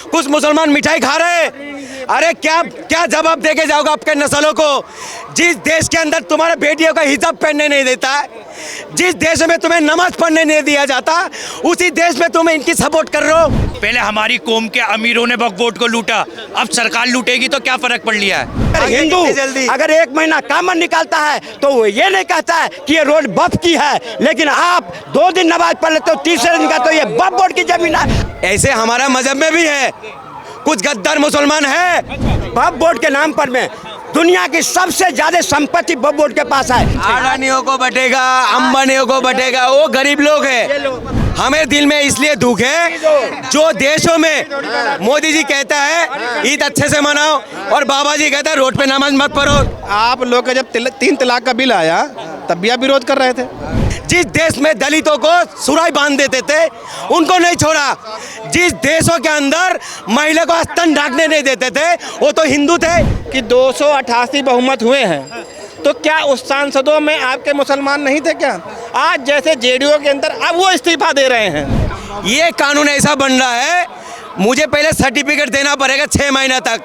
कुछ मुसलमान मिठाई खा रहे हैं। अरे क्या क्या जवाब देके जाओगे आपके नस्लों को? जिस देश के अंदर तुम्हारे बेटियों का हिजाब पहनने नहीं देता है, जिस देश में तुम्हें नमाज पढ़ने नहीं दिया जाता, उसी देश में तुम इनकी सपोर्ट कर रहे हो। पहले हमारी कौम के अमीरों ने वक्फ बोर्ड को लूटा, अब सरकार लूटेगी तो क्या फर्क पड़ लिया है? हिंदू अगर 1 महीना कामन निकालता है तो वो ये नहीं कहता है कि ये रोड वक्फ की है, लेकिन आप 2 दिन नमाज पढ़ लेते हो, तीसरे दिन का तो ये वक्फ बोर्ड की जमीन है। ऐसे हमारा मजहब में भी है, कुछ गद्दार मुसलमान है। वक्फ बोर्ड के नाम पर में दुनिया की सबसे ज्यादा संपत्ति वक्फ बोर्ड के पास है। अडानियों को बटेगा, अंबानियों को बटेगा, वो गरीब लोग हैं। हमें दिल में इसलिए दुख है जो देशों में मोदी जी कहता है ईद अच्छे से मनाओ और बाबा जी कहता है रोड पे नमाज मत पढ़ो। आप लोग का जब 3 तलाक का बिल आया तब भी आप विरोध कर रहे थे। जिस देश में दलितों को सुराई बांध देते थे उनको नहीं छोड़ा, जिस देशों के अंदर महिला को स्तन ढांकने नहीं देते थे वो तो हिंदू थे। कि 288 बहुमत हुए हैं तो क्या उस सांसदों में आपके मुसलमान नहीं थे क्या? आज जैसे जेडीयू के अंदर अब वो इस्तीफा दे रहे हैं। ये कानून ऐसा बन रहा है, मुझे पहले सर्टिफिकेट देना पड़ेगा 6 महीना तक,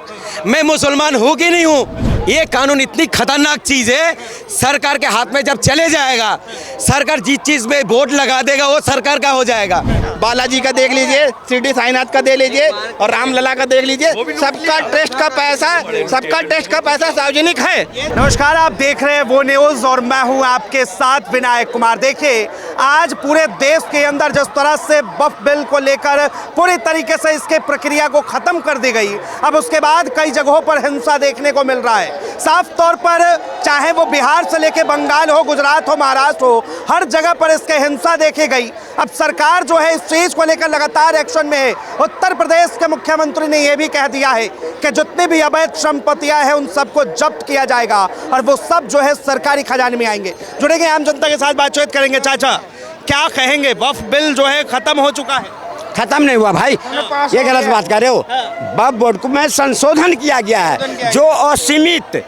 मैं मुसलमान हूँ कि नहीं हूँ। ये कानून इतनी खतरनाक चीज़ है, सरकार के हाथ में जब चले जाएगा, सरकार जिस चीज़ में वोट लगा देगा वो सरकार का हो जाएगा। बालाजी का देख लीजिए, शिरडी साईनाथ का देख लीजिए और रामलला का देख लीजिए, सबका टेस्ट का पैसा सार्वजनिक है। नमस्कार, आप देख रहे हैं वो न्यूज़ और मैं हूं आपके साथ विनायक कुमार। देखिए, आज पूरे देश के अंदर जिस तरह से वक्फ बिल को लेकर पूरी तरीके से इसके प्रक्रिया को खत्म कर दी गई, अब उसके बाद कई जगहों पर हिंसा देखने को मिल रहा है। साफ तौर पर चाहे वो बिहार से लेके बंगाल हो, गुजरात हो, महाराष्ट्र हो, हर जगह पर इसके हिंसा देखी गई। अब सरकार जो है इस चीज को लेकर लगातार एक्शन में है। उत्तर प्रदेश के मुख्यमंत्री ने यह भी कह दिया है कि जितनी भी अवैध संपत्तियां हैं उन सबको जब्त किया जाएगा और वो सब जो है सरकारी खजाने में आएंगे। जुड़ेंगे आम जनता के साथ, बातचीत करेंगे। चाचा, क्या कहेंगे? वक्फ बिल जो है खत्म हो चुका है। खत्म नहीं हुआ भाई, ये गलत बात कर रहे हो। वक्फ बोर्ड को में संशोधन किया गया है, जो असीमित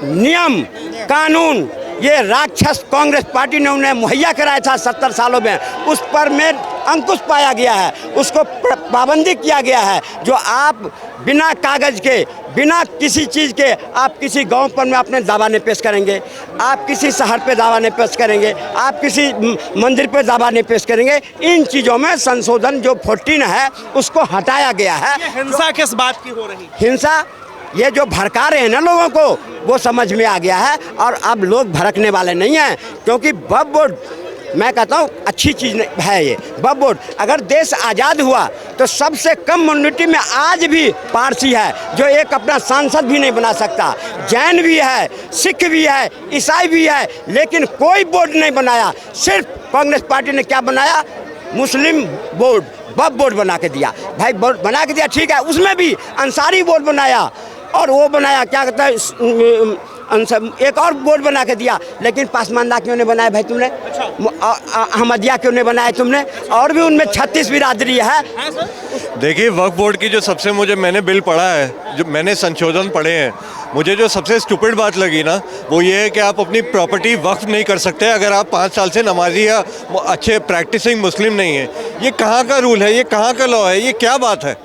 नियम कानून ये राक्षस कांग्रेस पार्टी ने उन्हें मुहैया कराया था 70 सालों में, उस पर में अंकुश पाया गया है, उसको पाबंदी किया गया है। जो आप बिना कागज के, बिना किसी चीज़ के आप किसी गांव पर में अपने दावा नहीं पेश करेंगे, आप किसी शहर पे दावा नहीं पेश करेंगे, आप किसी मंदिर पे दावा नहीं पेश करेंगे। इन चीज़ों में संशोधन जो 14 है उसको हटाया गया है। हिंसा किस बात की हो रही? हिंसा ये जो भड़का रहे हैं ना लोगों को, वो समझ में आ गया है और अब लोग भड़कने वाले नहीं हैं, क्योंकि वक्फ बोर्ड मैं कहता हूँ अच्छी चीज़ है। ये वक्फ बोर्ड, अगर देश आज़ाद हुआ तो सबसे कम कम्युनिटी में आज भी पारसी है जो एक अपना सांसद भी नहीं बना सकता, जैन भी है, सिख भी है, ईसाई भी है, लेकिन कोई बोर्ड नहीं बनाया। सिर्फ कांग्रेस पार्टी ने क्या बनाया? मुस्लिम बोर्ड, वक्फ बोर्ड बना के दिया। भाई बोर्ड बना के दिया ठीक है, उसमें भी अंसारी बोर्ड बनाया और वो बनाया क्या कहता है एक और बोर्ड बना के दिया, लेकिन पासमानदा क्यों नहीं बनाया भाई तुमने? अहमदिया क्यों नहीं बनाया तुमने? और भी उनमें 36 बिरादरी है। देखिए, वक्फ बोर्ड की जो सबसे मैंने बिल पढ़ा है, जो मैंने संशोधन पढ़े हैं, मुझे जो सबसे स्टूपिड बात लगी ना वो ये है कि आप अपनी प्रॉपर्टी वक्फ नहीं कर सकते अगर आप 5 साल से नमाजी या अच्छे प्रैक्टिसिंग मुस्लिम नहीं है। ये कहाँ का रूल है? ये कहाँ का लॉ है? ये क्या बात है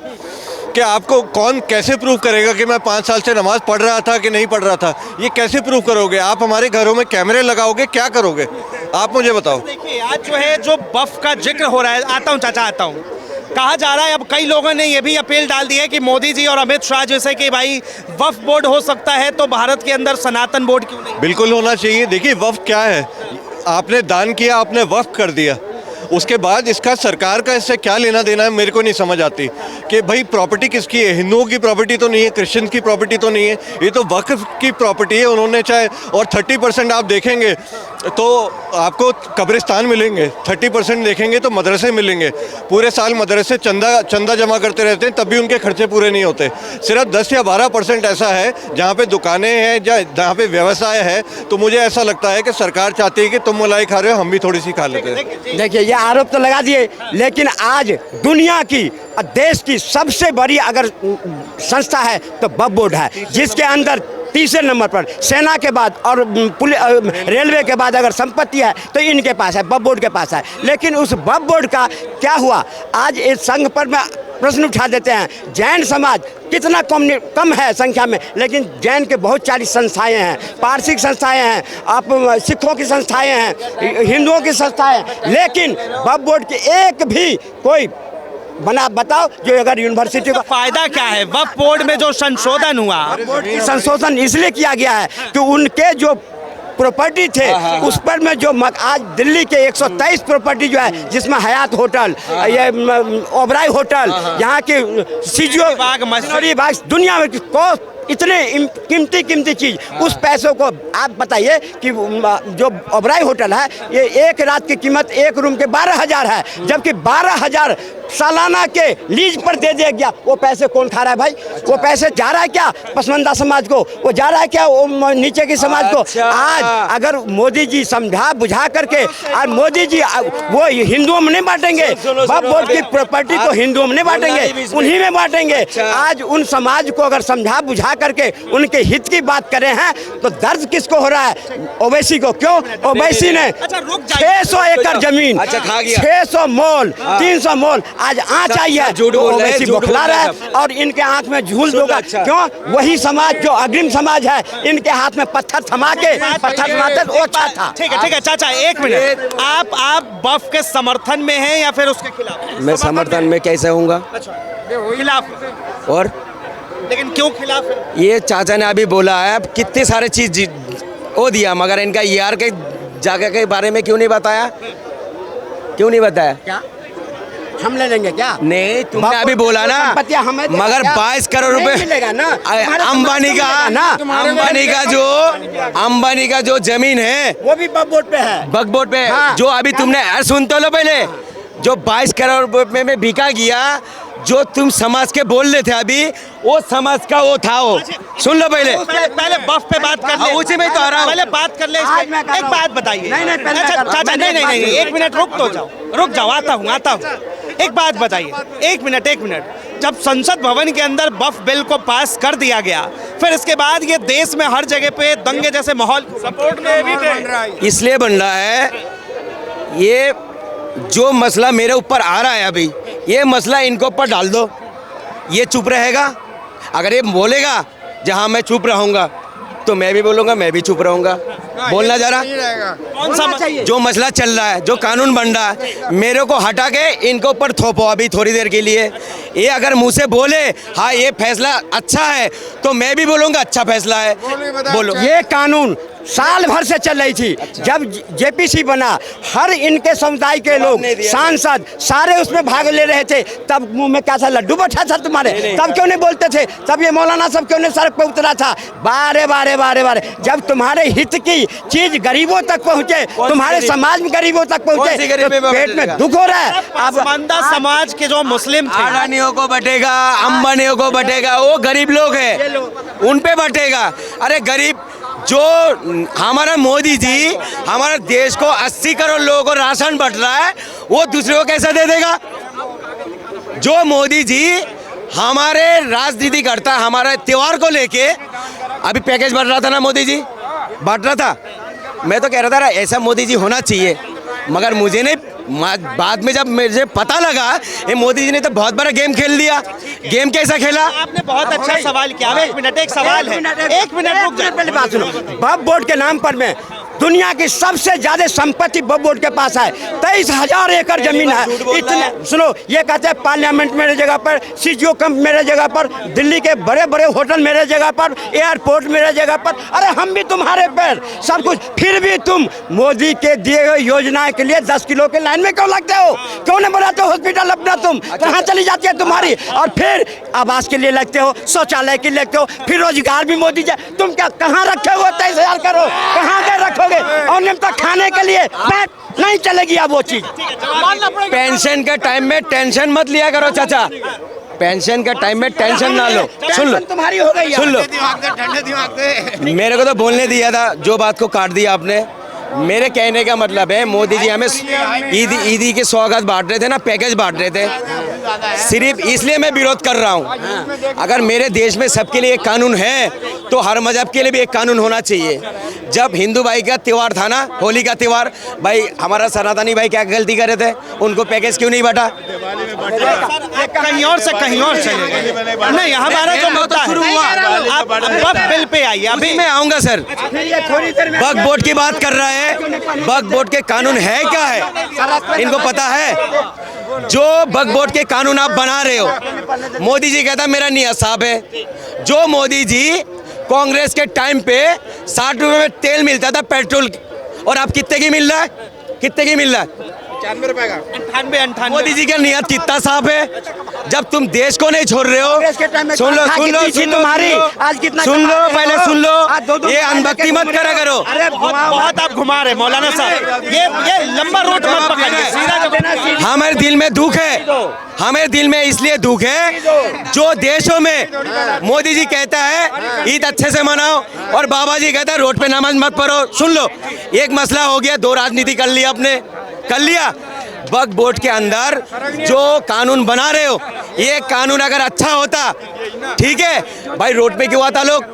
कि आपको कौन कैसे प्रूव करेगा कि मैं 5 साल से नमाज पढ़ रहा था कि नहीं पढ़ रहा था? ये कैसे प्रूव करोगे? आप हमारे घरों में कैमरे लगाओगे, क्या करोगे? आप मुझे बताओ। देखिए, आज जो है जो वक्फ का जिक्र हो रहा है, आता हूँ चाचा, आता हूँ, कहा जा रहा है, अब कई लोगों ने ये भी अपील डाल दी है कि मोदी जी और अमित शाह जैसे कि भाई वक्फ बोर्ड हो सकता है तो भारत के अंदर सनातन बोर्ड क्यों नहीं? बिल्कुल होना चाहिए। देखिए, वक्फ क्या है? आपने दान किया, आपने वक्फ कर दिया, उसके बाद इसका सरकार का इससे क्या लेना देना है मेरे को नहीं समझ आती कि भाई प्रॉपर्टी किसकी है? हिंदुओं की प्रॉपर्टी तो नहीं है, क्रिश्चियन की प्रॉपर्टी तो नहीं है, ये तो वक्फ की प्रॉपर्टी है। उन्होंने चाहे और 30% आप देखेंगे तो आपको कब्रिस्तान मिलेंगे, 30% देखेंगे तो मदरसे मिलेंगे। पूरे साल मदरसे चंदा जमा करते रहते हैं, तब भी उनके खर्चे पूरे नहीं होते। सिर्फ 10 या 12% ऐसा है जहाँ पे दुकानें हैं, जहाँ पे व्यवसाय है। तो मुझे ऐसा लगता है कि सरकार चाहती है कि तुम मलाई खा रहे हो, हम भी थोड़ी सी खा लेते हैं। देखिए, ये आरोप तो लगा दिए, लेकिन आज दुनिया की देश की सबसे बड़ी अगर संस्था है तो वक्फ बोर्ड है, जिसके अंदर तीसरे नंबर पर सेना के बाद और रेलवे के बाद अगर संपत्ति है तो इनके पास है, वक्फ बोर्ड के पास है। लेकिन उस वक्फ बोर्ड का क्या हुआ? आज इस संघ पर में प्रश्न उठा देते हैं। जैन समाज कितना कम है संख्या में, लेकिन जैन के बहुत सारी संस्थाएं हैं, पारसिक संस्थाएं हैं, आप सिखों की संस्थाएं हैं, हिंदुओं की संस्थाएं हैं, लेकिन वक्फ बोर्ड की एक भी कोई बना बताओ जो अगर यूनिवर्सिटी का फायदा क्या है वक्फ बोर्ड में जो संशोधन हुआ? संशोधन इसलिए किया गया है कि उनके जो प्रॉपर्टी थे उस पर में जो आज दिल्ली के 123 प्रॉपर्टी जो है, जिसमें हयात होटल, ये ओबराय होटल, यहाँ के सीजीओ बाग, दुनिया में इतने कीमती चीज, उस पैसों को आप बताइए कि जो ओबराय होटल है ये एक रात की कीमत एक रूम के 12,000 है, जबकि 12,000 सालाना के लीज पर दे दिया गया। वो पैसे कौन खा रहा है भाई? वो पैसे जा रहा है क्या पसमंदा समाज को? वो जा रहा है क्या वो नीचे की समाज को? आज अगर मोदी जी समझा बुझा करके, आज मोदी जी वो हिंदुओं में नहीं बांटेंगे, वक्फ बोर्ड की प्रॉपर्टी को हिंदुओं में नहीं बांटेंगे, उन्हीं में बांटेंगे। आज उन समाज को अगर समझा बुझा करके उनके हित की बात करे हैं तो दर्द किसको हो रहा है? ओवैसी को। क्यों? ओवैसी ने 600 एकड़ जमीन, 600 मॉल, 300 मॉल, आज आँच आई है, ओवैसी बौखला रहा है और इनके आंख में झूल दूंगा। क्यों? वही समाज जो अग्रिम समाज है, इनके हाथ में पत्थर थमा के पत्थर थमाते वो अच्छा था। ठीक है चाचा, एक मिनट, आप वक्फ के समर्थन में हैं या फिर उसके खिलाफ? मैं समर्थन में कैसे होऊंगा? खिलाफ। और लेकिन क्यों खिलाफ है? ये चाचा ने अभी बोला है, अब कितने सारे चीज वो दिया, मगर इनका ER के जगह के बारे में क्यों नहीं बताया? क्यों नहीं बताया? क्या हम ले लेंगे क्या? नहीं, तुमने अभी बोला ना, मगर 22 करोड़ रुपए अंबानी का जो जमीन है वो भी वक्फ बोर्ड पे है। वक्फ बोर्ड पे हाँ। जो अभी तुमने सुन तो लो पहले, जो 22 करोड़ रुपए में बिका गया, जो तुम समाज के बोल रहे थे अभी, वो समाज का वो था। वो सुन लो पहले वक्फ पे बात कर ले। उसी में तो आ रहा हूं। पहले बात कर ले। एक बात बताइए। चाचा नहीं, एक मिनट रुक जाओ, आता हूँ। एक बात बताइए, एक मिनट, जब संसद भवन के अंदर वक्फ बिल को पास कर दिया गया, फिर इसके बाद ये देश में हर जगह पे दंगे जैसे माहौल सपोर्ट में भी थे, इसलिए बन रहा है। ये जो मसला मेरे ऊपर आ रहा है अभी, ये मसला इनके ऊपर डाल दो, ये चुप रहेगा। अगर ये बोलेगा जहाँ मैं चुप रहूँगा तो मैं भी बोलूँगा, मैं भी चुप रहूँगा। बोलना जरा, कौन सा जो मसला चल रहा है, जो कानून बन रहा है, मेरे को हटा के इनके ऊपर थोपो अभी थोड़ी देर के लिए। ये अगर मुँह से बोले हाँ ये फैसला अच्छा है, तो मैं भी बोलूँगा अच्छा फैसला है। बोलो। ये कानून साल भर से चल रही थी। जब जेपीसी बना, हर इनके समुदाय के लोग, सांसद सारे उसमें भाग ले रहे थे। तब मुंह में क्या था? लड्डू बैठा था तुम्हारे? तब क्यों नहीं बोलते थे? तब ये मौलाना सब क्यों नहीं सड़क पे उतरा था? बारे जब तुम्हारे हित की चीज गरीबों तक पहुँचे, तुम्हारे समाज में गरीबों तक पहुँचे, तो पेट में दुख हो रहा है। अब समाज के जो मुस्लिम थे, अडानियों को बटेगा, अंबानियों को बटेगा, वो गरीब लोग हैं, उन पे बटेगा। अरे गरीब जो हमारा मोदी जी हमारे देश को 80 करोड़ लोगों को राशन बंट रहा है, वो दूसरे को कैसे दे देगा? जो मोदी जी हमारे राजनीति करता है, हमारे त्योहार को लेके अभी पैकेज बढ़ रहा था ना, मोदी जी बांट रहा था। मैं तो कह रहा था ऐसा मोदी जी होना चाहिए, मगर मुझे नहीं, बाद में जब मुझे पता लगा ये मोदी जी ने तो बहुत बड़ा गेम खेल दिया। गेम कैसा खेला? आपने बहुत अच्छा सवाल किया। एक मिनट, एक सवाल है, एक मिनट रुक जाओ, पहले बात सुनो। वक्फ बोर्ड के नाम पर में दुनिया की सबसे ज्यादा संपत्ति वक्फ बोर्ड के पास है। 23,000 एकड़ जमीन है। इतने सुनो, ये कहते हैं पार्लियामेंट मेरे जगह पर, सीजीओ कैंप मेरे जगह पर, दिल्ली के बड़े बड़े होटल मेरे जगह पर, एयरपोर्ट मेरे जगह पर। अरे हम भी तुम्हारे पर सब कुछ, फिर भी तुम मोदी के दिए हुए योजना के लिए 10 किलो के लाइन में क्यों लगते हो? क्यों नहीं बनाते हॉस्पिटल अपना? तुम कहाँ चली जाती है तुम्हारी? और फिर आवास के लिए लगते हो, शौचालय के लिए लगते हो, फिर रोजगार भी मोदी जी। तुम क्या कहाँ रखे हो 23,000 करोड़? कहाँ गए रखोगे? और निम्ता खाने के लिए बात नहीं चलेगी अब वो चीज। पेंशन के टाइम में टेंशन मत लिया करो चाचा, पेंशन के टाइम में टेंशन ना लो। सुन लो, तुम्हारी हो गई, सुन लो, मेरे को तो बोलने दिया था, जो बात को काट दिया आपने। मेरे कहने का मतलब है, मोदी जी हमें ईदी के सौगात बांट रहे थे ना, पैकेज बांट रहे थे। सिर्फ इसलिए मैं विरोध कर रहा हूँ। अगर मेरे देश में सबके लिए एक कानून है तो हर मजहब के लिए भी एक कानून होना चाहिए। जब हिंदू भाई का त्यौहार था ना, होली का त्यौहार, भाई हमारा सनातनी भाई क्या गलती कर रहे थे, उनको पैकेज क्यों नहीं बांटा? कहीं और से कहीं और चले गए। नहीं, हमारा जो मुद्दा शुरू हुआ, आप वक्फ बिल पे आइए। अभी मैं आऊंगा सर। वक्फ बोर्ड की बात कर रहा है, वक्फ बोर्ड के कानून है क्या है, इनको पता है? जो वक्फ बोर्ड के कानून आप बना रहे हो, मोदी जी कहता मेरा नियत साहब है। जो मोदी जी कांग्रेस के टाइम पे 60 रुपए में तेल मिलता था पेट्रोल, और आप कितने की मिल रहा है? कितने की मिल रहा है? 98 रुपए का। 98। मोदी जी का नियत कितना साफ है? जब तुम देश को नहीं छोड़ रहे हो, सुन लो आज कितना सुन लो, पहले सुन लो, ये अनभक्ति मत करा करो। अरे बहुत आप घुमा रहे मौलाना साहब, ये लंबा रूट मत पकड़िए, सीधा। हमारे दिल में दुख है, हमें दिल में इसलिए दुख है जो देशों में मोदी जी कहता है ईद अच्छे से मनाओ और बाबा जी कहता है रोड पे नमाज मत पढ़ो। सुन लो, एक मसला हो गया, दो राजनीति कर लिया आपने, कर लिया। वक्फ बोर्ड के अंदर जो कानून बना रहे हो, ये कानून अगर अच्छा होता, ठीक है भाई, रोड पे क्यों आता लोग?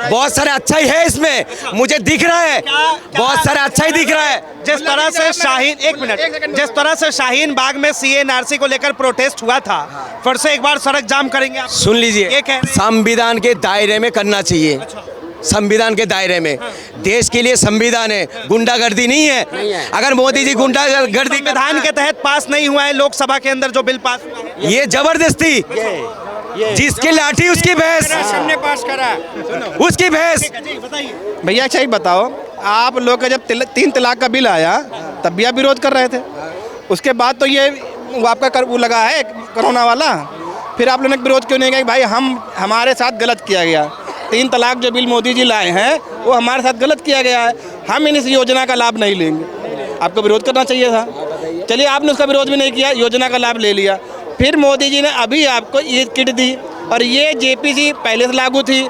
बहुत सारे अच्छा ही है इसमें, मुझे दिख रहा है, बहुत सारे अच्छा ही दिख रहा है। जिस तरह से शाहीन, एक मिनट, जिस तरह से शाहीन बाग में CA/NRC को लेकर प्रोटेस्ट हुआ था, फिर से एक बार सड़क जाम करेंगे आप? सुन लीजिए, एक है संविधान के दायरे में करना चाहिए, संविधान के दायरे में। देश के लिए संविधान है, गुंडागर्दी नहीं है। अगर मोदी जी गुंडागर्दी संविधान के तहत पास नहीं हुआ है लोकसभा के अंदर जो बिल पास हुआ है, ये जबरदस्ती, जिसकी लाठी उसकी भैंस, हमने पास करा, उसकी भैंस। भैया अच्छा ही बताओ, आप लोग का जब 3 तलाक का बिल आया तब भी आप विरोध कर रहे थे, उसके बाद तो ये वो आपका वो लगा है कोरोना वाला, फिर आप लोगों ने विरोध क्यों नहीं किया कि भाई हमारे साथ गलत किया गया? 3 तलाक जो बिल मोदी जी लाए हैं वो हमारे साथ गलत किया गया है, हम इस योजना का लाभ नहीं लेंगे। आपको विरोध करना चाहिए था, चलिए आपने उसका विरोध भी नहीं किया, योजना का लाभ ले लिया। फिर मोदी जी ने अभी आपको ईद किट दी, और ये JPC पहले से लागू थी,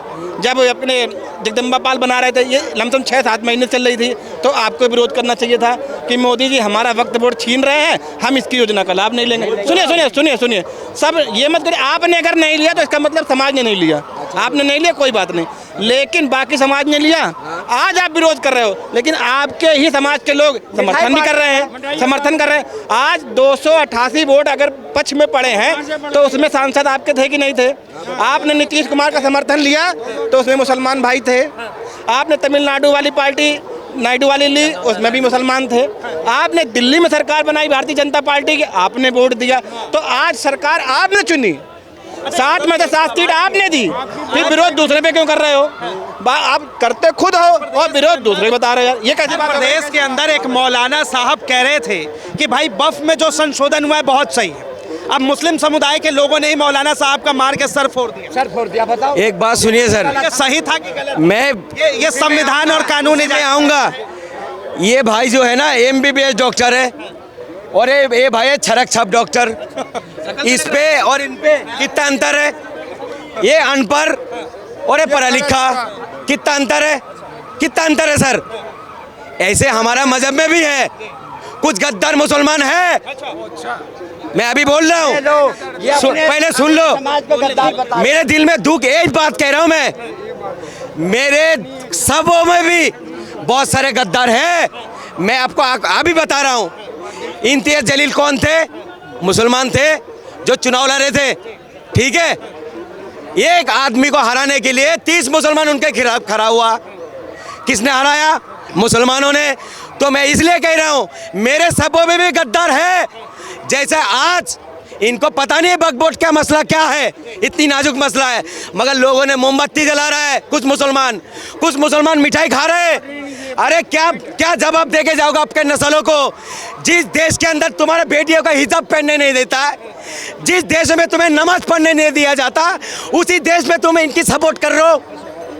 जब अपने जगदम्बा पाल बना रहे थे, ये लमसम 6-7 महीने चल रही थी, तो आपको विरोध करना चाहिए था कि मोदी जी हमारा वक्त बोर्ड छीन रहे हैं, हम इसकी योजना का लाभ नहीं लेंगे। सुनिए, सब ये मत करिए, आपने अगर नहीं लिया तो इसका मतलब समाज ने नहीं लिया, आपने नहीं लिया कोई बात नहीं, लेकिन बाकी समाज ने लिया। आज आप विरोध कर रहे हो, लेकिन आपके ही समाज के लोग समर्थन भी कर रहे हैं, आज 288 वोट अगर पक्ष में पड़े हैं तो उसमें सांसद आपके थे कि नहीं थे? आपने नीतीश कुमार का समर्थन लिया तो उसमें मुसलमान भाई थे, आपने तमिलनाडु वाली पार्टी नायडू वाली ली, उसमें भी मुसलमान थे, आपने दिल्ली में सरकार बनाई भारतीय जनता पार्टी की, आपने वोट दिया, तो आज सरकार आपने चुनी, 60 में से 7 सीट आपने दी, फिर विरोध दूसरे पे क्यों कर रहे हो? आप करते खुद हो और विरोध दूसरे बता रहे हो, ये कैसे बात? प्रदेश के अंदर एक मौलाना साहब कह रहे थे कि भाई वक्फ में जो संशोधन हुआ है बहुत सही है, अब मुस्लिम समुदाय के लोगों ने ही मौलाना साहब का मार के सर फोड़ दिया। बताओ। एक बात सुनिए सर, ये सही था कि गलत? मैं ये संविधान और कानून मैं आऊँगा। ये भाई जो है ना MBBS डॉक्टर है, और ये भाई है छरक छप डॉक्टर, इस पे और इन पे कितना अंतर है? ये अनपढ़ और ये पढ़ा लिखा, कितना अंतर है? कितना अंतर है सर? ऐसे हमारा मजहब में भी है, कुछ गद्दार मुसलमान है, मैं अभी बोल रहा हूँ, पहले सुन लो। मेरे दिल में दुख, एक बात कह रहा हूँ मैं, मेरे सबों में भी बहुत सारे गद्दार हैं, मैं आपको अभी बता रहा हूँ। इम्तियाज जलील कौन थे? मुसलमान थे जो चुनाव लड़ रहे थे, ठीक है? एक आदमी को हराने के लिए 30 मुसलमान उनके खिलाफ खड़ा हुआ, किसने हराया? मुसलमानों ने। तो मैं इसलिए कह रहा हूँ मेरे सबों में भी गद्दार है, जैसे आज इनको पता नहीं है वक्फ बोर्ड का मसला क्या है, इतनी नाजुक मसला है, मगर लोगों ने मोमबत्ती जला रहा है, कुछ मुसलमान मिठाई खा रहे हैं। अरे क्या जवाब देके जाओगे आपके नस्लों को? जिस देश के अंदर तुम्हारे बेटियों का हिजाब पहनने नहीं देता है, जिस देश में तुम्हें नमाज पढ़ने नहीं दिया जाता, उसी देश में तुम इनकी सपोर्ट कर रहे हो।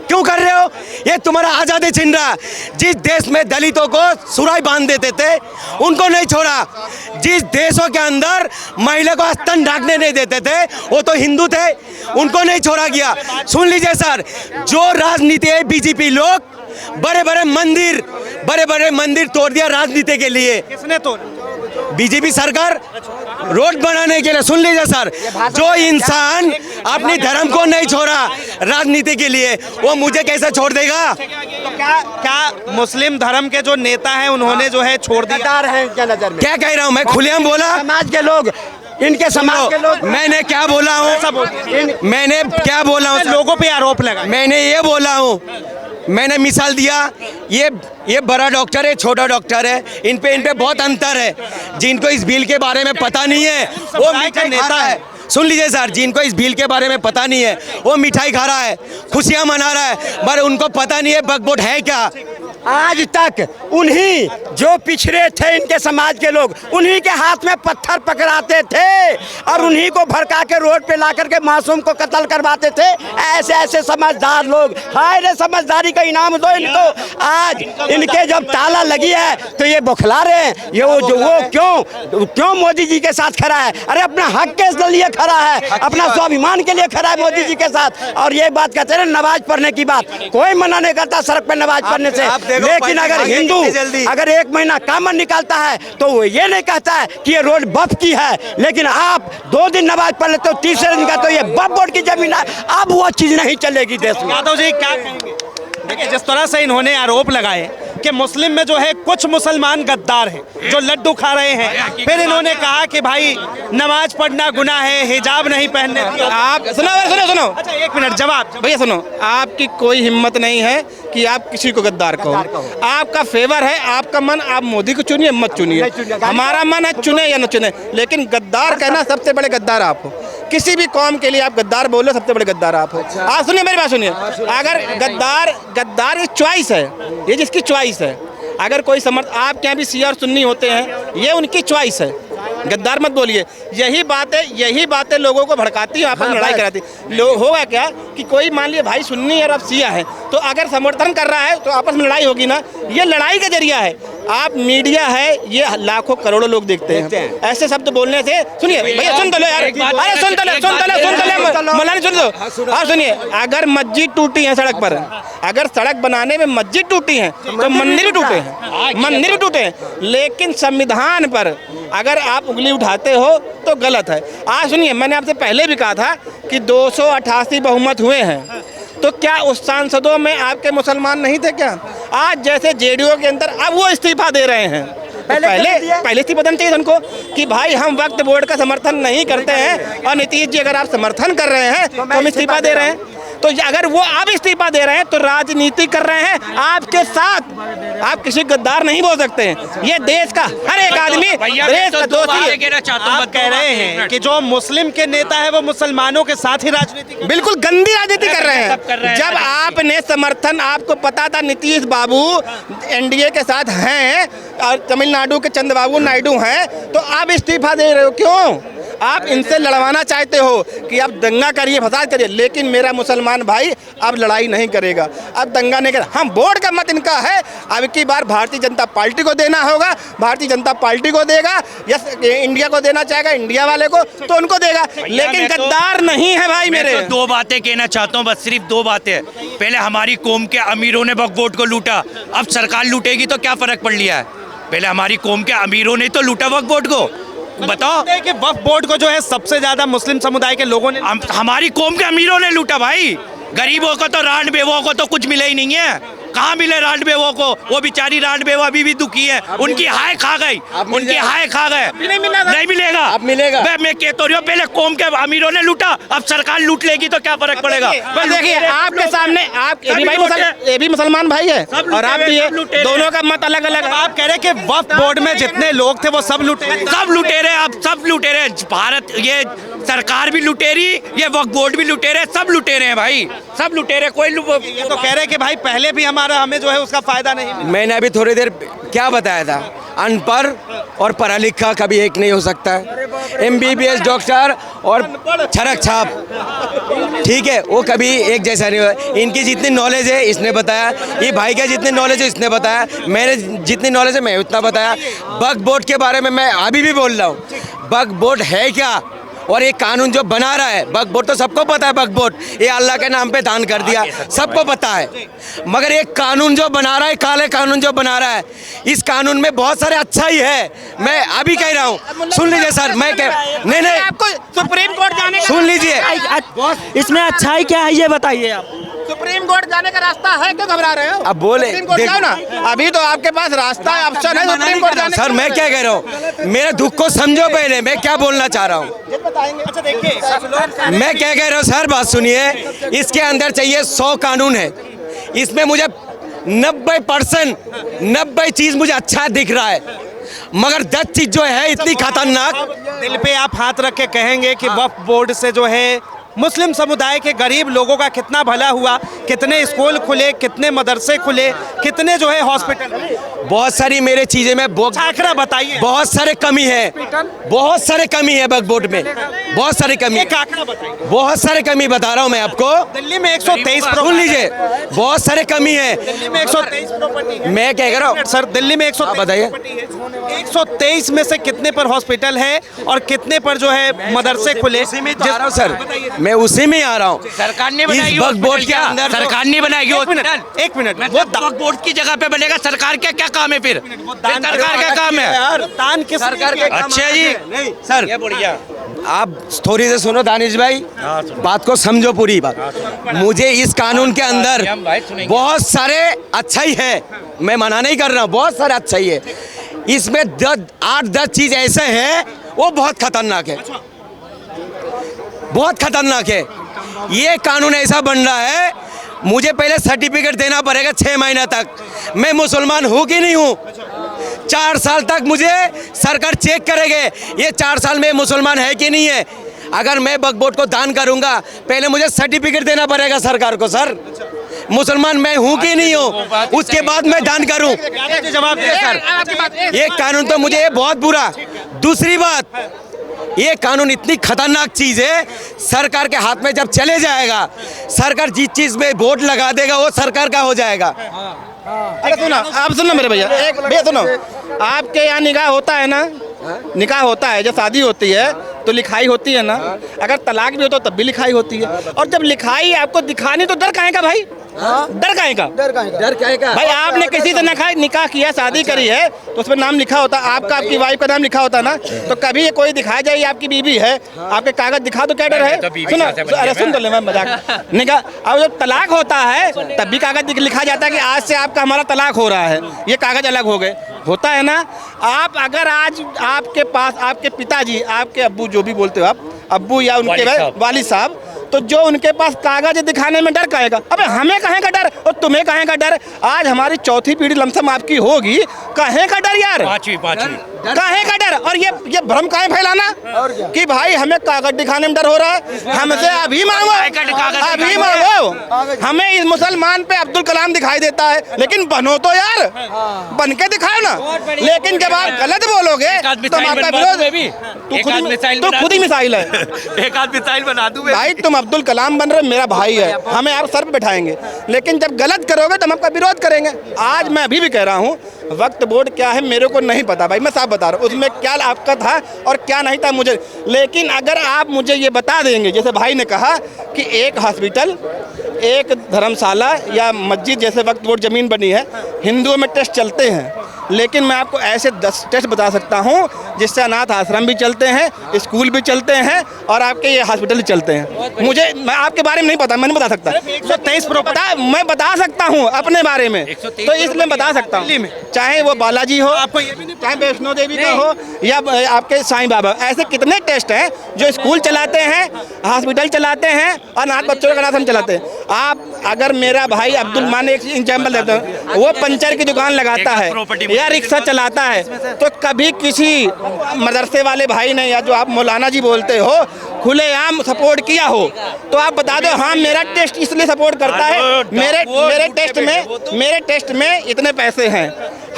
क्यों कर रहे हो? ये तुम्हारा आज़ादी छीन रहा है। जिस देश में दलितों को सुराई बांध देते थे उनको नहीं छोड़ा, जिस देशों के अंदर महिला को स्तन ढकने नहीं देते थे वो तो हिंदू थे, उनको नहीं छोड़ा गया। सुन लीजिए सर, जो राजनीति है बीजेपी लोग बड़े बड़े मंदिर तोड़ दिया राजनीति के लिए। किसने तोड़? बीजेपी सरकार रोड बनाने के लिए, सुन लीजिए सर, जो इंसान अपनी धर्म को नहीं छोड़ा राजनीति के लिए, वो मुझे कैसे छोड़ देगा? तो क्या मुस्लिम धर्म के जो नेता हैं उन्होंने जो है छोड़ दिया? गद्दार हैं इनके नजर में। क्या कह रहा हूँ मैं? खुलेआम बोला। समाज के लोग, इनके समाज के लोग, मैंने क्या बोला हूँ? मैंने क्या बोला हूँ? लोगों पे आरोप लगा। मैंने ये बोला हूँ, मैंने मिसाल दिया, ये बड़ा डॉक्टर है, छोटा डॉक्टर है, इन पे बहुत अंतर है। जिनको इस बिल के बारे में पता नहीं है वो मिठाई खा रहा है। सुन लीजिए सर, जिनको इस बिल के बारे में पता नहीं है वो मिठाई खा रहा है, खुशियां मना रहा है, पर उनको पता नहीं है वक्फ बोर्ड है क्या। आज तक उन्हीं जो पिछड़े थे इनके समाज के लोग, उन्हीं के हाथ में पत्थर पकड़ाते थे और उन्हीं को भड़का के रोड पे ला करके मासूम को कत्ल करवाते थे। ऐसे ऐसे समझदार लोग, हाय रे समझदारी का इनाम दो इनको। आज इनके जब ताला लगी है तो ये बौखला रहे हैं। ये वो क्यों मोदी जी के साथ खड़ा है? अरे अपना हक के लिए खड़ा है, अपना स्वाभिमान के लिए खड़ा है मोदी जी के साथ। और ये बात कहते हैं नमाज पढ़ने की बात, कोई मना नहीं करता सड़क पे नमाज पढ़ने से। लेकिन अगर हिंदू अगर 1 महीना कामन निकालता है तो वो ये नहीं कहता है कि ये रोड वक्फ की है। लेकिन आप 2 दिन नमाज पढ़ लेते हो, तीसरे दिन का तो ये वक्फ बोर्ड की जमीन है। अब वो चीज नहीं चलेगी देश में। यादव जी क्या कहेंगे? देखिए, जिस तरह से इन्होंने आरोप लगाए कि मुस्लिम में जो है कुछ मुसलमान गद्दार हैं जो लड्डू खा रहे हैं, फिर इन्होंने कहा कि भाई नमाज पढ़ना गुनाह है, हिजाब नहीं पहनने। आप सुनो। अच्छा 1 मिनट जवाब। भैया सुनो, आपकी कोई हिम्मत नहीं है कि आप किसी को गद्दार कहो। आपका फेवर है, आपका मन, आप मोदी को चुनिए मत चुनिए। हमारा मन है चुने या न चुने, लेकिन गद्दार कहना सबसे बड़े गद्दार आप हो। किसी भी कौम के लिए आप गद्दार बोलो, सबसे बड़े गद्दार आप हो। आप सुनिए मेरी बात सुनिए। अगर गद्दार ये चॉइस है, ये जिसकी चॉइस है। अगर कोई आपके यहाँ भी शिया और सुन्नी होते हैं, ये उनकी चॉइस है। गद्दार मत बोलिए। यही बातें लोगों को भड़काती है, आपस में लड़ाई कराती है। होगा क्या कि कोई मान लिया भाई सुन्नी और अब शिया है, तो अगर समर्थन कर रहा है तो आपस में लड़ाई होगी ना। ये लड़ाई का जरिया है। आप मीडिया है, ये लाखों करोड़ों लोग देखते हैं। ऐसे शब्द बोलने से, सुनिए भैया सुन तो लो यार, अरे सुन तो लो मौलाना सुन लो। हाँ सुनिए, अगर मस्जिद टूटी है सड़क पर, अगर सड़क बनाने में मस्जिद टूटी है तो मंदिर भी टूटे हैं, लेकिन संविधान पर अगर आप उंगली उठाते हो तो गलत है। आज सुनिए, मैंने आपसे पहले भी कहा था कि 288 बहुमत हुए हैं, तो क्या उस सांसदों में आपके मुसलमान नहीं थे क्या? आज जैसे जेडीयू के अंदर अब वो इस्तीफा दे रहे हैं। पहले इस्तीफा देना चाहिए उनको कि भाई हम वक्फ बोर्ड का समर्थन नहीं करते हैं, और नीतीश जी अगर आप समर्थन कर रहे हैं तो हम इस्तीफा दे रहे हैं। तो अगर वो आप इस्तीफा दे रहे हैं तो राजनीति कर रहे हैं आपके साथ। आप किसी गद्दार नहीं बोल सकते हैं। ये देश का हर एक आदमी देश का दोषी है। आप कह रहे हैं कि जो मुस्लिम के नेता है वो मुसलमानों के साथ ही राजनीति, बिल्कुल गंदी राजनीति कर रहे हैं। जब आपने समर्थन, आपको पता था नीतीश बाबू एनडीए के साथ हैं और तमिलनाडु के चंद्रबाबू नायडू हैं, तो आप इस्तीफा दे रहे हो क्यों? आप इनसे लड़वाना चाहते हो कि आप दंगा करिए, फसाद करिए, लेकिन मेरा मुसलमान भाई अब लड़ाई नहीं करेगा, अब दंगा नहीं करेगा। हम वोट का मत इनका है, अब की बार भारतीय जनता पार्टी को देना होगा, भारतीय जनता पार्टी को देगा, या इंडिया को देना चाहेगा, इंडिया वाले को तो उनको देगा, लेकिन गद्दार नहीं है भाई मेरे। तो 2 बातें कहना चाहता हूँ, बस सिर्फ 2 बातें। पहले हमारी कौम के अमीरों ने वक्फ बोर्ड को लूटा, अब सरकार लूटेगी तो क्या फर्क पड़ लिया है? पहले हमारी कौम के अमीरों ने तो लूटा वक्फ बोर्ड को। बताओ कि वक्फ बोर्ड को जो है सबसे ज्यादा मुस्लिम समुदाय के लोगों ने, हमारी कौम के अमीरों ने लूटा भाई। गरीबों को तो, रांड बेवों को तो कुछ मिला ही नहीं है। कहाँ मिले रांड बेवों को? वो बेचारी रांड बेवा अभी भी दुखी है, उनकी हाय खा गई, उनकी हाय खा गए। नहीं मिलेगा, अब मिलेगा। मैं कहता हूँ पहले कौम के अमीरों ने लूटा, अब सरकार लूट लेगी तो क्या फर्क पड़ेगा? देखिए आपके सामने ये भी मुसलमान भाई है और आप भी है, दोनों का मत अलग अलग। आप कह रहे हैं कि वक्फ बोर्ड में जितने लोग थे वो सब लुटेरे, आप सब लुटेरे। भारत, ये सरकार भी लुटेरी, ये वक्फ बोर्ड भी लुटेरे, सब लुटेरे हैं भाई, सब लुटेरे। कोई तो कह रहे हैं कि भाई पहले भी हमें जो है उसका फायदा नहीं मिला। मैंने अभी थोड़ी देर क्या बताया था, अनपढ़ और पढ़ा लिखा कभी एक नहीं हो सकता है। MBBS डॉक्टर और छरक छाप, ठीक है, वो कभी एक जैसा नहीं हुआ। इनकी जितनी नॉलेज है इसने बताया, ये भाई का जितनी नॉलेज है इसने बताया, मेरे जितनी नॉलेज है मैं उतना बताया। वक्फ बोर्ड के बारे में मैं अभी भी बोल रहा हूँ, वक्फ बोर्ड है क्या और ये कानून जो बना रहा है वक्फ बोर्ड, तो सबको पता है वक्फ बोर्ड ये अल्लाह के नाम पे दान कर दिया, सबको पता है। मगर ये कानून जो बना रहा है, काले कानून जो बना रहा है, इस कानून में बहुत सारे अच्छा ही है। मैं अभी कह रहा हूँ, सुन लीजिए सर, मैं नहीं आपको सुप्रीम कोर्ट जाने का सुन लीजिए। इसमें अच्छाई क्या है ये बताइए आप। सुप्रीम कोर्ट जाने का रास्ता है, क्यों घबरा रहे हो? अब बोले सुप्रीम कोर्ट जाओ ना, अभी तो आपके पास रास्ता है, ऑप्शन है सुप्रीम कोर्ट जाने सर, मैं क्या कह रहा हूँ, मेरे दुख को समझो पहले, मैं क्या बोलना चाह रहा हूँ। अच्छा देखिए, मैं क्या कह रहा हूँ सर, बात सुनिए। इसके अंदर चाहिए 100 कानून है, इसमें मुझे 90% 90 चीज मुझे अच्छा दिख रहा है, मगर 10 चीज जो है इतनी खतरनाक। दिल पे आप हाथ रख के कहेंगे कि वक्फ बोर्ड से जो है मुस्लिम समुदाय के गरीब लोगों का कितना भला हुआ, कितने स्कूल खुले, कितने मदरसे खुले, कितने जो है हॉस्पिटल, बहुत सारी मेरे चीजें में आंकड़ा बताइए। बहुत सारे कमी है, बहुत सारे कमी है वक्फ बोर्ड में, बहुत सारी कमी, एक आंकड़ा बताइए। बहुत सारे कमी बता रहा हूँ मैं आपको। दिल्ली में 123 सुन लीजिए, बहुत सारे कमी है। दिल्ली में 123 प्रॉपर्टी है। मैं क्या कह रहा हूँ सर, दिल्ली में 123 बताइए। प्रॉपर्टी है। 123 में से कितने पर हॉस्पिटल है और कितने पर जो है मदरसे खुले? सर, मैं उसी में आ रहा हूँ। सरकार ने इस बनाई वक्फ बोर्ड के अंदर सरकार ने बनाएगी एक मिनट, वो वक्फ बोर्ड की जगह पे बनेगा। सरकार का क्या काम है फिर सरकार का काम है यार, दान किस सरकार के काम अच्छा जी, नहीं सर, ये बढ़िया। आप थोड़ी से सुनो दानिश भाई, बात को समझो पूरी बात। मुझे इस कानून के अंदर बहुत सारे अच्छा ही है, मैं मना नहीं कर रहा हूँ, बहुत सारे अच्छा ही है। इसमें 8-10 चीज ऐसे हैं वो बहुत खतरनाक है, बहुत खतरनाक है। ये कानून ऐसा बन रहा है, मुझे पहले सर्टिफिकेट देना पड़ेगा 6 महीना तक, मैं मुसलमान हूँ कि नहीं हूँ। 4 साल तक मुझे सरकार चेक करेंगे ये 4 साल में मुसलमान है कि नहीं है। अगर मैं वक्फ बोर्ड को दान करूंगा, पहले मुझे सर्टिफिकेट देना पड़ेगा सरकार को, सर मुसलमान मैं हूं कि नहीं हूं, उसके बाद मैं दान करूं। जवाब दे सर, ये कानून तो मुझे बहुत बुरा। दूसरी बात, ये कानून इतनी खतरनाक चीज है, सरकार के हाथ में जब चले जाएगा, सरकार जिस चीज में वोट लगा देगा वो सरकार का हो जाएगा। अरे सुनो, आप सुनो मेरे भैया, एक भैया सुनो, आपके यहाँ निकाह होता है ना, निकाह होता है, जब शादी होती है तो लिखाई होती है ना, अगर तलाक भी होता है तब भी लिखाई होती है। और जब लिखाई आपको दिखानी तो डर काहे का भाई? डर काहे का? डर क्या का? भाई आपने किसी से निकाह किया, शादी करी है तो उसमें नाम लिखा होता है, आपका आपकी वाइफ का नाम लिखा होता है ना, तो कभी ये कोई दिखाया जाए ये आपकी बीवी है, आपके कागज दिखा तो क्या डर है? सुनो, अरे सुन तो ले, मैं मजाक निकाह, अब जब तलाक होता है तब भी कागज लिखा जाता है कि आज से आपका हमारा तलाक हो रहा है, ये कागज अलग हो गए, होता है ना। आप अगर आज आपके पास आपके पिताजी, आपके अब्बू, जो भी बोलते हो आप, अब्बू या उनके वालिद साहब, तो जो उनके पास कागज दिखाने में डर कहेगा, अबे हमें कहें का डर और तुम्हें कहें का डर? आज हमारी चौथी पीढ़ी लमसम आपकी होगी, कहें का डर यार, पांचवी कहें का डर? और ये भ्रम काहे फैलाना कि भाई हमें कागज दिखाने में डर हो रहा है? हमसे अभी मांगो, अभी मांगो। हमें इस मुसलमान पे अब्दुल कलाम दिखाई देता है, लेकिन बनो तो यार, बन के दिखाओ ना। लेकिन जब आप गलत बोलोगे तो आपका विरोध, तू खुद ही मिसाइल है। एक आध मिसाइल बना दूं भाई तुम अब्दुल कलाम बन रहे, मेरा भाई है, हमें आप सर पे बैठाएंगे, लेकिन जब गलत करोगे तो हम आपका विरोध करेंगे। आज मैं अभी भी कह रहा हूँ, वक्फ बोर्ड क्या है मेरे को नहीं पता भाई, मैं साफ बता रहा हूँ, उसमें क्या आपका था और क्या नहीं था मुझे। लेकिन अगर आप मुझे ये बता देंगे, जैसे भाई ने कहा कि एक हॉस्पिटल, एक धर्मशाला या मस्जिद जैसे वक्फ बोर्ड ज़मीन बनी है, हिंदुओं में टेस्ट चलते हैं, लेकिन मैं आपको ऐसे 10 टेस्ट बता सकता हूँ जिससे अनाथ आश्रम भी चलते हैं, स्कूल भी चलते हैं और आपके ये हॉस्पिटल भी चलते हैं। मुझे, मैं आपके बारे में नहीं पता, मैं नहीं बता सकता। 123 मैं बता सकता हूँ अपने बारे में, तो इसलिए बता सकता हूँ, चाहे वो बालाजी हो, चाहे वैष्णो देवी का हो या आपके साईं बाबा, ऐसे कितने टेस्ट हैं जो स्कूल चलाते हैं, हॉस्पिटल चलाते हैं और अनाथ बच्चों का अनाथ आश्रम चलाते हैं। आप अगर मेरा भाई अब्दुल, मान एक एग्जाम्पल देता हूँ, वो पंचर की दुकान लगाता है या रिक्शा चलाता है, तो कभी किसी मदरसे वाले भाई ने या जो आप मौलाना जी बोलते हो खुलेआम सपोर्ट किया हो तो आप बता दो, हाँ मेरा टेस्ट इसलिए सपोर्ट करता है, मेरे टेस्ट में इतने पैसे हैं,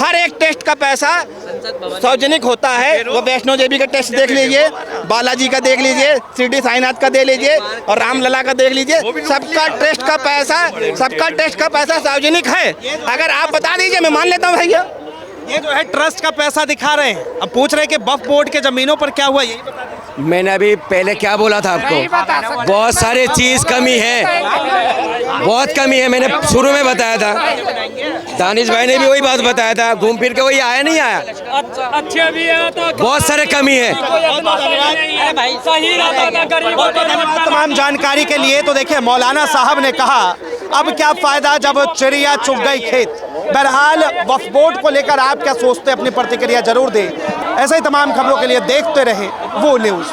हर एक टेस्ट का पैसा सार्वजनिक होता है। वो वैष्णो देवी का टेस्ट देख लीजिए, बालाजी का देख लीजिए, शिरडी साईनाथ का देख लीजिए और रामलला का देख लीजिए, सबका टेस्ट का पैसा सार्वजनिक है। अगर आप बता दीजिए मैं मान लेता हूँ भैया। ये जो है ट्रस्ट का पैसा दिखा रहे हैं, अब पूछ रहे हैं कि वक्फ बोर्ड के जमीनों पर क्या हुआ, यही बता दें। मैंने अभी पहले क्या बोला था आपको, बहुत सारी चीज कमी है, बहुत कमी है। मैंने शुरू में बताया था, दानिश भाई ने भी वही बात बताया था, घूम फिर के वही आया नहीं आया, अच्छे भी है तो बहुत सारे कमी है। सही रहता। तमाम जानकारी के लिए तो देखिए मौलाना साहब ने कहा अब क्या फायदा जब चिड़िया चुग गई खेत। बहरहाल वक्फ बोर्ड को लेकर आप क्या सोचते हैं, अपनी प्रतिक्रिया जरूर दें। ऐसे ही तमाम खबरों के लिए देखते रहे वो न्यूज़।